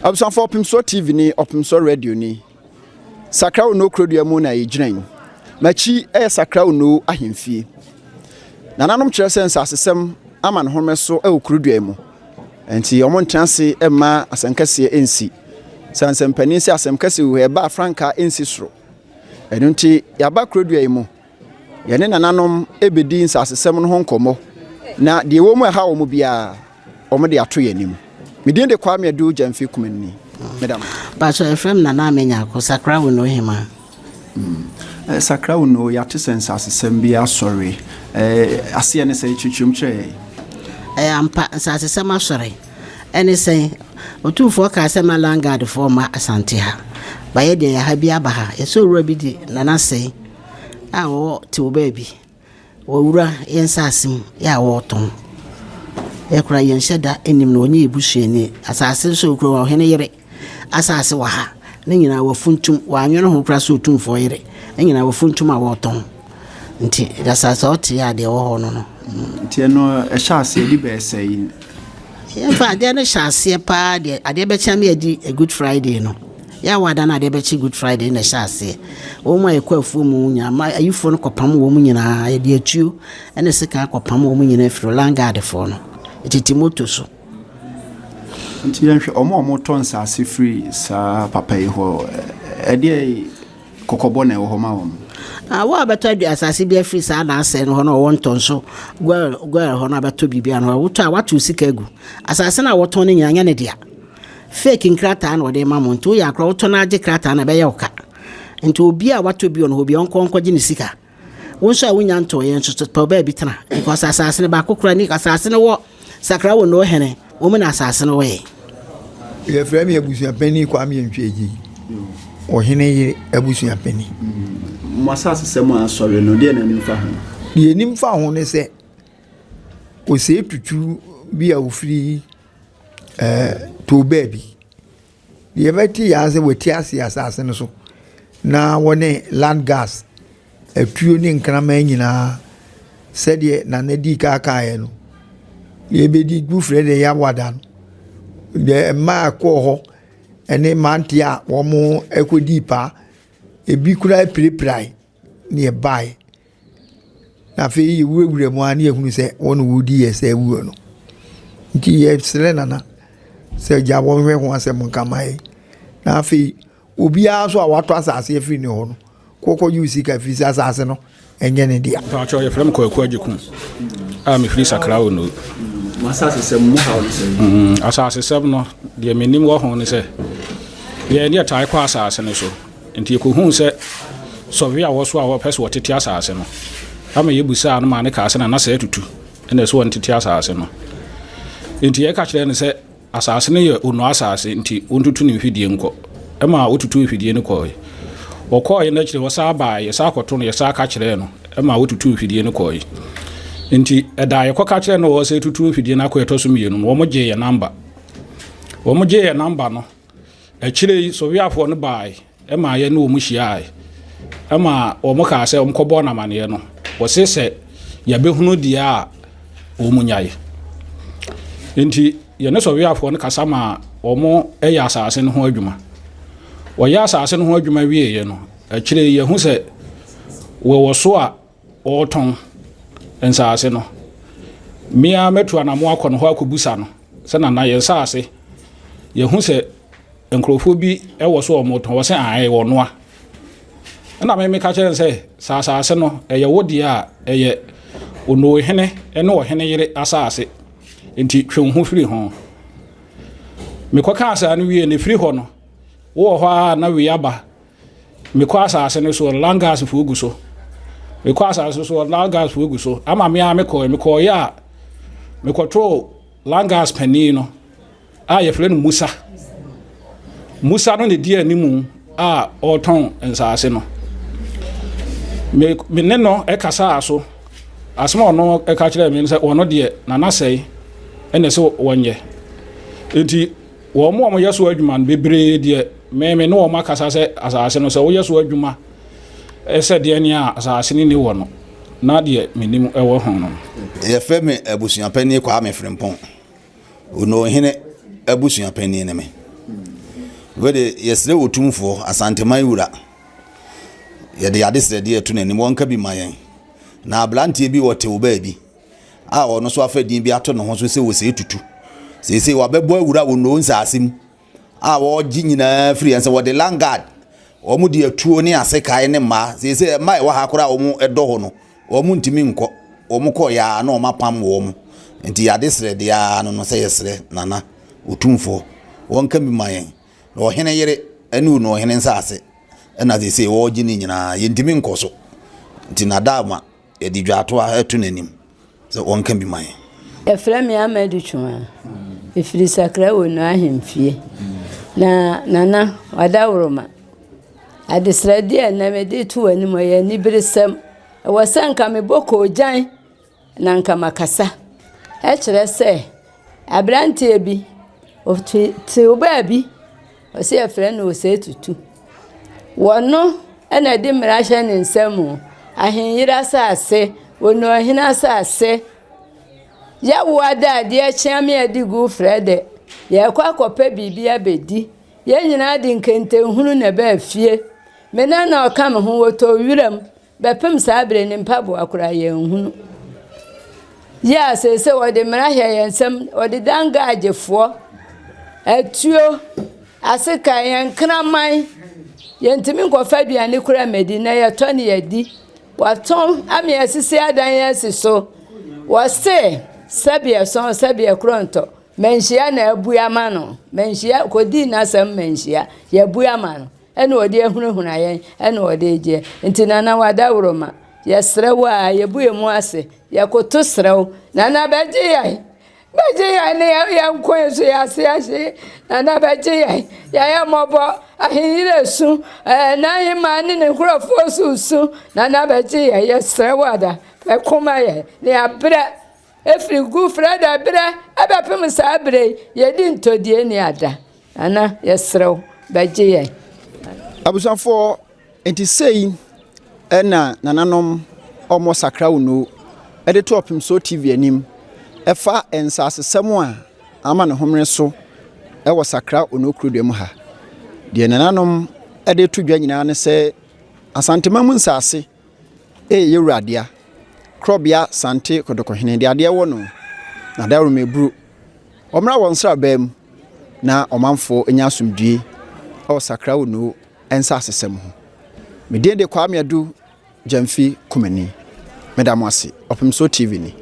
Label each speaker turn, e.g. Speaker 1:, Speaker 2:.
Speaker 1: Absan for Opemsuo TV ni Opemsuo Radio ni. Sakora Wonoo krodua mu na yegyran. Machi Sakora Wonoo ahemfie. Nananom kyerɛ sɛ nsasesɛm ama ne home so krodua mu. Enti ɔmo ntranse ma asankase ensi. Sansempani sɛ asemkase wo eba franka ensi soro. Ɛno nti yaba krodua mu. Yɛne nananom ebedi nsasesɛm no ho nkɔmmɔ. Na de wo mu ha wo mu bia ɔmo de ato yanim. Medin de kwa me adu jamfi kumani. Madam.
Speaker 2: But from Nananom nyako Sakora Wonoo hima.
Speaker 1: Sakora Wonoo yate sense asesɛm bia sorry. Ase ne sɛ chichum kyerɛ.
Speaker 2: Ampa asesɛm asɔre. Ɛne sɛ otumfo ka sɛ malangard for ma asante ha. Baye de ya ha bia ba ha. Eso wura bi di nanasɛ. A wo ti wo baabi. Wo wura yensasem ya wo ton. Ekura yenhyeda enim na onye ebusuani asase so kuro ohene yere asase wa ha na nyina wafuntum wanwene ho kura so otumfo yere na nyina wafuntum a woton nti asase ote ya de wo ho no
Speaker 1: nti no ehya ase di be sei
Speaker 2: fa de no hya ase pa de ade be chia me adi a good friday no ya wada na de be chi good friday na hya ase wo mu ekwafu mu nya ma ayifo no kopam wo mu nyina ya de atuo ene sika kopam wo mu nyina firo langard fo no Timoto so.
Speaker 1: Nti yanhwe omo ton sase free sa papa yi ho ede kokobo na wo ma wo.
Speaker 2: Wo abeto adu asase bia free sa na ase no ho no wo nton so gwel ho na abeto bibia no wo to a watu sika gu asase na wo ton ne nyanya ne dia fake nkrata na wo de ma mo nti wo ya kra wo to na age krata na be ye oka nti obi a wato bi no obi onko gye ne sika wo so a wonya nto ye nso to ba bi tena because asase ne ba kokura ni asase ne wo Sakora Wonoo hene wo mu na asase no we
Speaker 3: ye frame abusuan pani kwa me ntweji o hene ye abusuan pani
Speaker 1: mo asase sem asɔre no de na nimfa ho
Speaker 3: de nimfa ho ne se o se tutu bi a ofiri to baby ye beti ya se weti asase no so na wone land gas atuo ni nkrama nyina se de na nadi kakae no ye bedi gufre de ya wada de ma ko ho ene manti a wo mo ekodi pa ebi kura preprai ne bai na fe yi wuwure mu ani ehunu se wonu wudi ye se wuo no nti ye selena na se ja wo hwe ho asem nkamai na fe obi a so a wato asase efiri ne ho no kokko yusi ka fi asase no enye ne dia
Speaker 4: pa cho ye frem ko ajiku a me free Sakora Wonoo
Speaker 1: asase sem mu ha no se
Speaker 4: asase sem no de menim wo ho ne se ye ne tai kwa asase ne so nti ko hu se so we a wo so a wo pese wo tete asase no ama ye busa no ma ne ka ase na se tutu ene so won tete asase no nti ye ka kire ne se asase ne ye onu asase nti ontutu ne hwidie nko ema otutu hwidie ne ko wo ko ye na kire wo sa ba ye sa akoto no ye sa ka kire no ema otutu hwidie ne ko nti eda ye kwaka kire no wo se tutu hwidie na ko eto so mienu no wo mo je ye number no e kire so wi afo no bai ema ye no wo mu hia ema wo mo ka se wo mkobo na mane no wo se ya behunu dia wo mu nyaye nti ye ne so wi afo no kasa ma wo mo eya asase no ho adwuma wo ya asase no ho adwuma wie ye no e kire ye hu se wo so a o ton ensase no mia metu anamo akọ no ho akobusa no se na ye nsase ye hu se enkrofo bi ewo so omoton wo se an wo noa na me ka kire se sasase no eye wodi a eye ono hene ene wo hene yire asase enti twen ho firi ho me kwaka asa no wie ne firi ho no wo ho na wi aba me kwa asase no so langas fu guso me kwa asase so langas fu guso ama me a me ko ya me kwotro langas pani no a ye fere no Musa no ne dia animu a oton ensase no me ne no e kasa aso asma no e ka kire me se ono de na nasei ene se wonye enti wo mo yeso adwuma no bebre de me no wo makasa se asase no se wo yeso adwuma e se de ne a asase ni wo no na de menim e wo ho no
Speaker 5: ye fe me abusuan pani kwa me frempon ono hene abusuan pani ne me wede yesre otumfo asanteman wura yede yadesre de etu nanim wonka bi mayen na ablantie bi wote wo baabi a ono so afadin bi ato no ho so se wo se tutu se wabebo awura wo no nsasim a wo gi nyina free ense wo de langard o mu de atuo ne asekae ne ma se mai wa hakora o mu edo ho no o mu ntimi nko o mu ko ya na o mapam wo mu nti yadesre de ya no se yesre nana otumfo wonka bi mayen no hene yere enu no hene nsase na se wo gi ni nyina yentimi nko so nti na dama yedi dwato a etu nanim so wonka bi mayen
Speaker 6: Efrem ya Amadu Chuma. Ifiri Sakora Wonoo ahemfie. Na nana wadawroma. Adesrade na mede tu ani mo ya nibiresem. Wasanka me boko ojan na nka makasa. E kire se abrantie bi ti oba bi o se Efrem no se tutu. Wono na de mrahye ne nsam ahenyira asase wono ahina asase ya wada de chiame adigu frede ya kwa kopa bibia bedi ya nyina de nkente hunu na ba fie mena na oka me ho woto wiram bepem sabre ne mpabo akura ya hunu ya sese wode mrahya yensem wode danga agefo atuo aseka yenkraman yentimi nkofa duane kura medina ya toni yadi waton ame asisi adan yasiso wase sabia son sabia kronto menhia na abua ma no menhia kodi na sam menhia ya bua ma no ene odi ehunu ayen ene odi eje nti nana wadawroma ya srewa ya bue mu ase ya koto srew nana beje ya ne ya nkon so ya se ase nana beje ya mobo ahire su na hima ne nkrofo su nana beje ya srewa da ekoma ye ne abra efri gu freda bra abapem sabre yedi ntodie ni ada ana yesrew baje ye
Speaker 1: abusanfo enti sei na nananom omo Sakora Wonoo ede to Opemsuo TV anim efa ensasesem a ama ne homre so wo Sakora Wonoo krodem ha de nananom ede to dwa nyina ne se asantema mu nsase yewuradia krobia sante kodokohene de ade wo no na dawo mebru omra won sra bam na omanfo enya asumdue o Sakora Wonoo ensasesem ho me de kwa meadu jamfi kumani medamwase Opemsuo TV ni